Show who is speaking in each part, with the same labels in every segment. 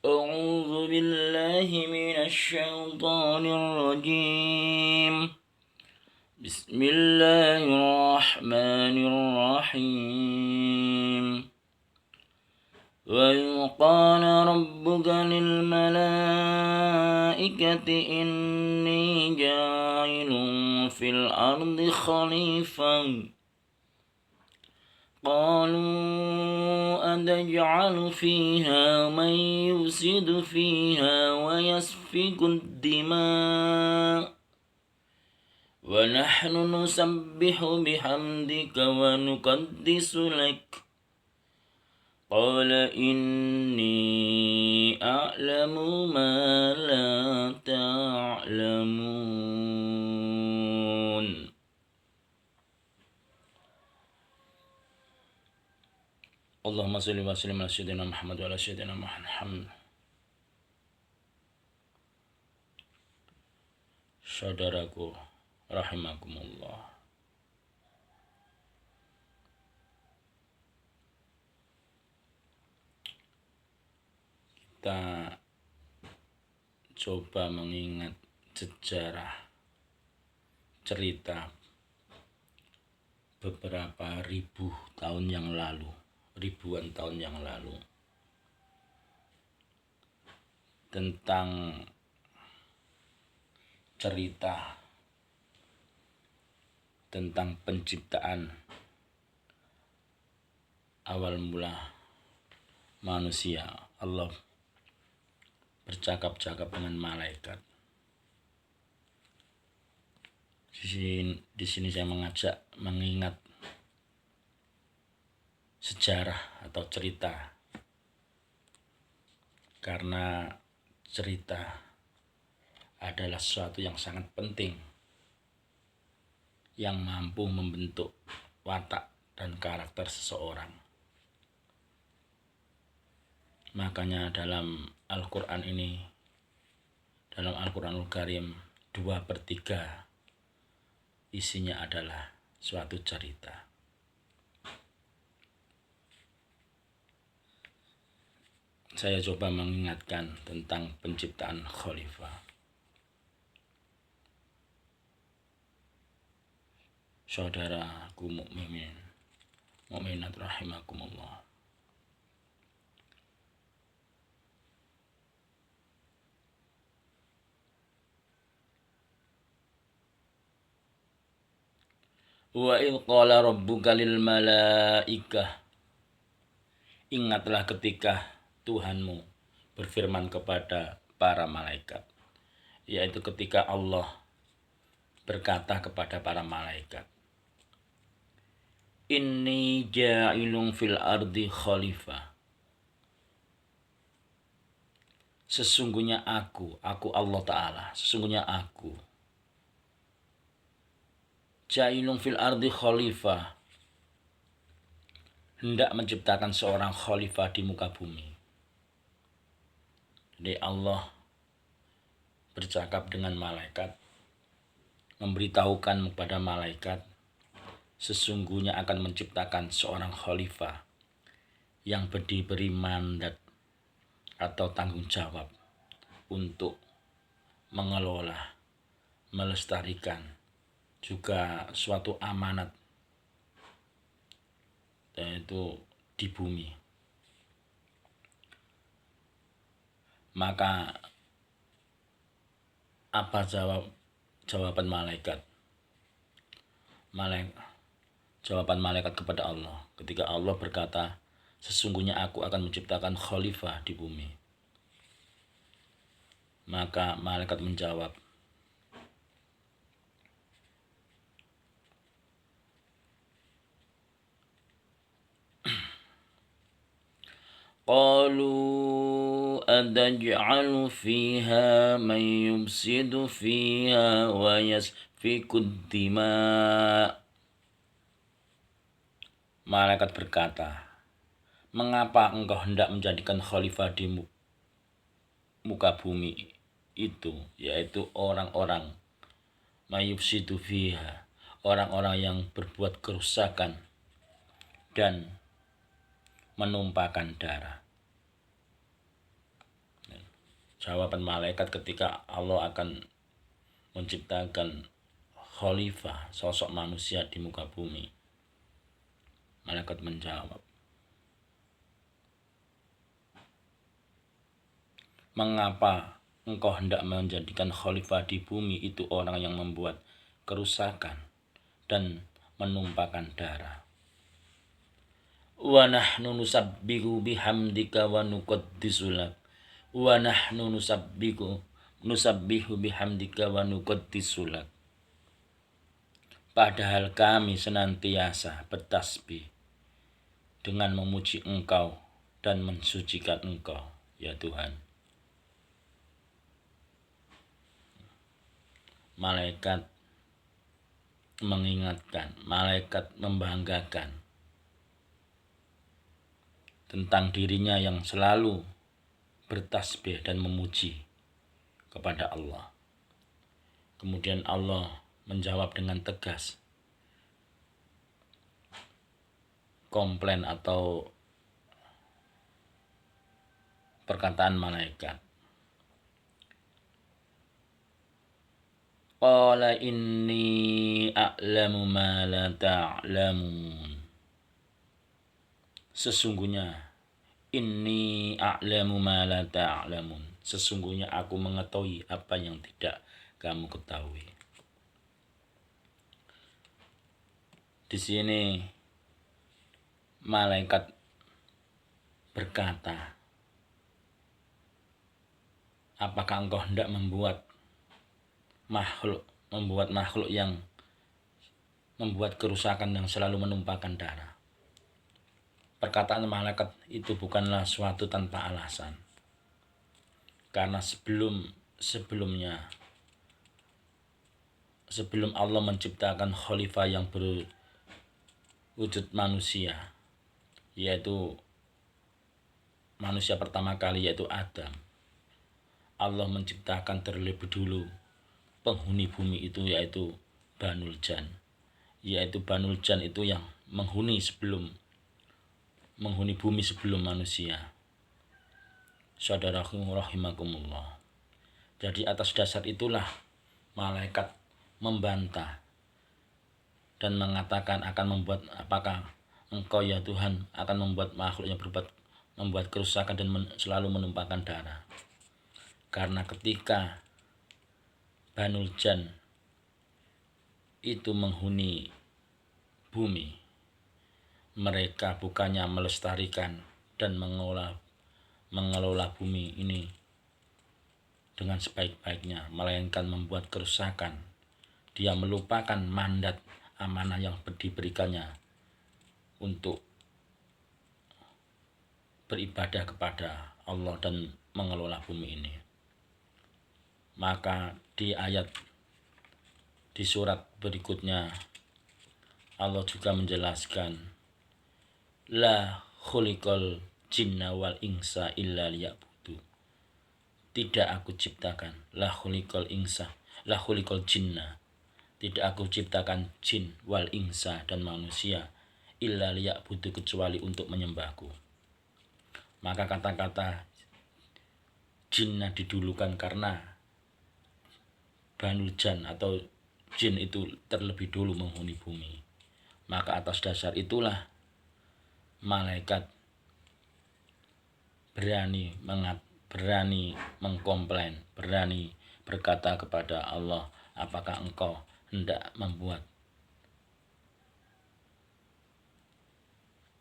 Speaker 1: أعوذ بالله من الشيطان الرجيم. بسم الله الرحمن الرحيم. وإذ قال ربك للملائكة إني جاعل في الأرض خليفة قالوا أتجعل فيها من يفسد فيها ويسفك الدماء ونحن نسبح بحمدك ونقدس لك قال إني أعلم ما لا تعلمون. Allahumma sholli wa sallim ala sayyidina Muhammad wa ala sayyidina Muhammad. Saudaraku rahimakumullah, kita coba mengingat sejarah cerita beberapa ribuan tahun yang lalu tentang cerita tentang penciptaan awal mula manusia. Allah bercakap-cakap dengan malaikat. Di sini saya mengajak mengingat sejarah atau cerita, karena cerita adalah sesuatu yang sangat penting yang mampu membentuk watak dan karakter seseorang. Makanya dalam Al-Quran ini, dalam Al-Quranul Karim, 2/3 isinya adalah suatu cerita. Saya coba mengingatkan tentang penciptaan khalifah. Saudaraku mukminat rahimakumullah. Wa idh qala rabbuka lil malaikah. Ingatlah ketika Tuhanmu berfirman kepada para malaikat, yaitu ketika Allah berkata kepada para malaikat, Inni ja'ilun fil ardi khalifah. Sesungguhnya aku Allah Ta'ala, sesungguhnya aku ja'ilun fil ardi khalifah, hendak menciptakan seorang khalifah di muka bumi. Jadi Allah bercakap dengan malaikat, memberitahukan kepada malaikat, sesungguhnya akan menciptakan seorang khalifah yang diberi mandat atau tanggung jawab untuk mengelola, melestarikan, juga suatu amanat, yaitu di bumi. Maka apa jawaban malaikat? Jawaban malaikat kepada Allah ketika Allah berkata, sesungguhnya aku akan menciptakan khalifah di bumi. Maka malaikat menjawab, Qalu ataj'alu fiha man yufsidu fiha wa yasfikud dima. Malaikat berkata, mengapa engkau hendak menjadikan khalifah di muka bumi itu, yaitu orang-orang mayufsidu fiha, orang-orang yang berbuat kerusakan dan menumpahkan darah. jawaban malaikat ketika Allah akan menciptakan khalifah, sosok manusia di muka bumi. Malaikat menjawab, mengapa engkau hendak menjadikan khalifah di bumi itu orang yang membuat kerusakan dan menumpahkan darah? Wa nahnu nusabbihu bihamdika wa nuqaddisu lak. Wa nahnu nusabbihu bihamdika wa nuqaddisu lak. Padahal kami senantiasa bertasbih dengan memuji Engkau dan mensucikan Engkau, ya Tuhan. Malaikat mengingatkan, malaikat membanggakan tentang dirinya yang selalu bertasbih dan memuji kepada Allah. Kemudian Allah menjawab dengan tegas komplain atau perkataan malaikat. Qala inni a'lamu ma la ta'lamun. Sesungguhnya inni a'lamu ma la ta'lamun. Sesungguhnya aku mengetahui apa yang tidak kamu ketahui. Di sini malaikat berkata, apakah engkau hendak membuat makhluk yang membuat kerusakan yang selalu menumpahkan darah? Perkataan malaikat itu bukanlah suatu tanpa alasan. Karena sebelum Allah menciptakan khalifah yang berwujud manusia, yaitu manusia pertama kali, yaitu Adam, Allah menciptakan terlebih dulu penghuni bumi itu, yaitu Banul Jan. Yaitu Banul Jan itu yang menghuni bumi sebelum manusia. Saudaraku rahimakumullah. Jadi atas dasar itulah malaikat membantah dan mengatakan apakah engkau ya Tuhan akan membuat makhluk yang membuat kerusakan dan selalu menumpahkan darah. Karena ketika Banul Jan itu menghuni bumi, mereka bukannya melestarikan dan mengelola bumi ini dengan sebaik-baiknya, melainkan membuat kerusakan. Dia melupakan mandat amanah yang diberikannya untuk beribadah kepada Allah dan mengelola bumi ini. Maka di surat berikutnya Allah juga menjelaskan, la khuliqal jinna wal insa illa liya'budu. Tidak aku ciptakan la khuliqal jinna. Tidak aku ciptakan jin wal insa dan manusia illa liya'budu, kecuali untuk menyembahku. Maka kata-kata jinna didulukan karena Banul Jan atau jin itu terlebih dulu menghuni bumi. Maka atas dasar itulah malaikat berani mengkomplain, berani berkata kepada Allah, apakah engkau hendak membuat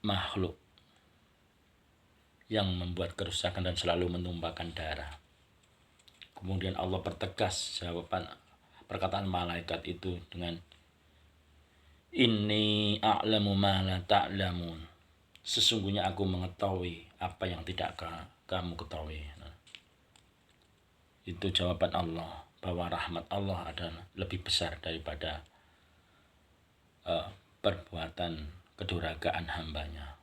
Speaker 1: makhluk yang membuat kerusakan dan selalu menumpahkan darah? Kemudian Allah pertegas jawaban perkataan malaikat itu dengan inni a'lamu ma la ta'lamun. Sesungguhnya aku mengetahui apa yang tidak kamu ketahui. Itu jawaban Allah, bahwa rahmat Allah adalah lebih besar daripada perbuatan kedurhakaan hambanya.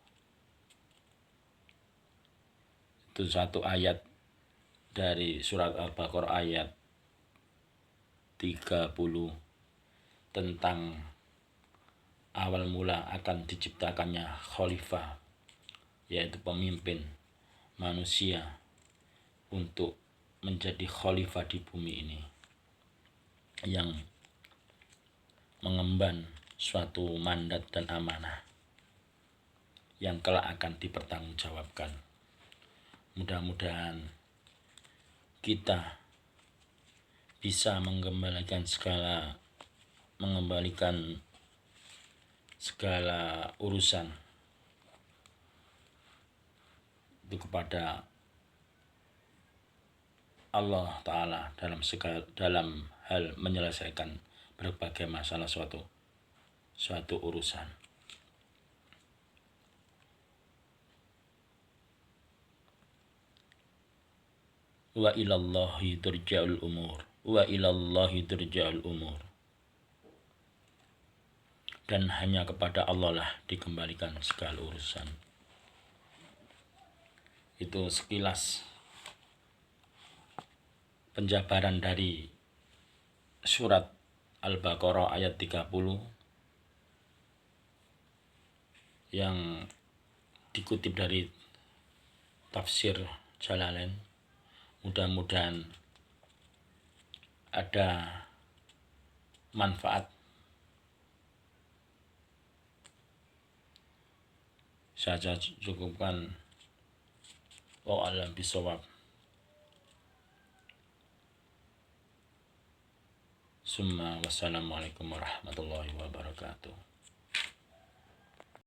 Speaker 1: Itu satu ayat dari surat Al-Baqarah ayat 30 tentang awal mula akan diciptakannya khalifah, yaitu pemimpin manusia untuk menjadi khalifah di bumi ini, yang mengemban suatu mandat dan amanah yang kelak akan dipertanggungjawabkan. Mudah-mudahan kita bisa mengembalikan segala urusan itu kepada Allah Ta'ala dalam hal menyelesaikan berbagai masalah suatu urusan. Wa ilallahi turja'ul umur. Wa ilallahi turja'ul umur. Dan hanya kepada Allah lah dikembalikan segala urusan. Itu sekilas penjabaran dari surat Al-Baqarah ayat 30 yang dikutip dari tafsir Jalalain. Mudah-mudahan ada manfaat. Saya cukupkan. Wa'alam bisawab. Summa wassalamualaikum warahmatullahi wabarakatuh.